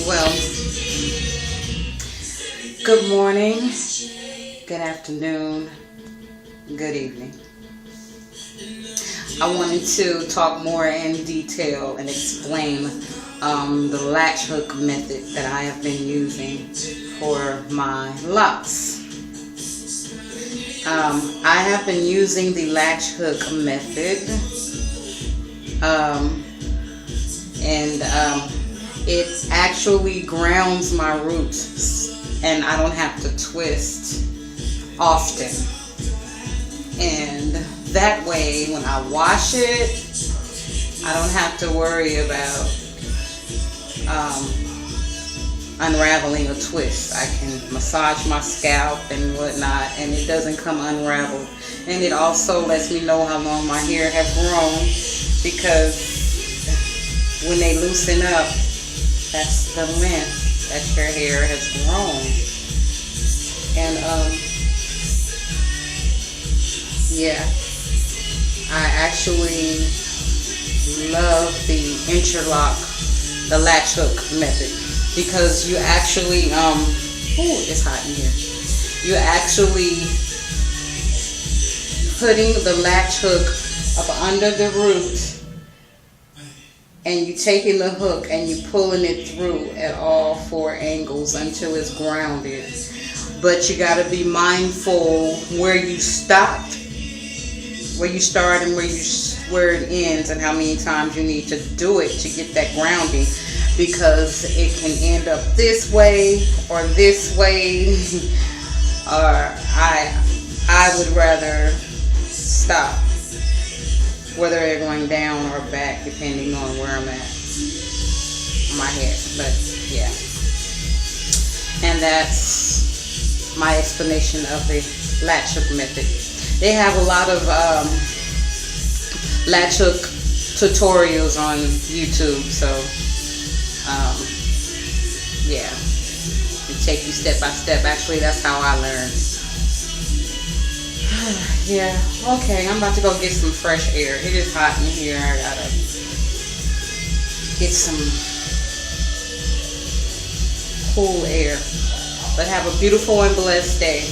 Well, good morning, good afternoon, good evening. I wanted to talk more in detail and explain the latch hook method that I have been using for my locks. I have been using the latch hook method, and it actually grounds my roots, and I don't have to twist often. And that way, when I wash it, I don't have to worry about unraveling a twist. I can massage my scalp and whatnot, and it doesn't come unraveled. And it also lets me know how long my hair have grown, because when they loosen up, that's the length that your hair has grown. And yeah, I actually love the the latch hook method, because you actually it's hot in here. You're actually putting the latch hook up under the root, and you taking the hook and you pulling it through at all four angles until it's grounded. But you got to be mindful where you stopped, where you start, and where it ends, and how many times you need to do it to get that grounding, because it can end up this way or this way. Or I would rather stop, whether they're going down or back, depending on where I'm at on my head. But yeah, and that's my explanation of the latch hook method. They have a lot of latch hook tutorials on YouTube, so yeah, they take you step by step. Actually, that's how I learned. Yeah, okay, I'm about to go get some fresh air. It is hot in here. I gotta get some cool air. But have a beautiful and blessed day.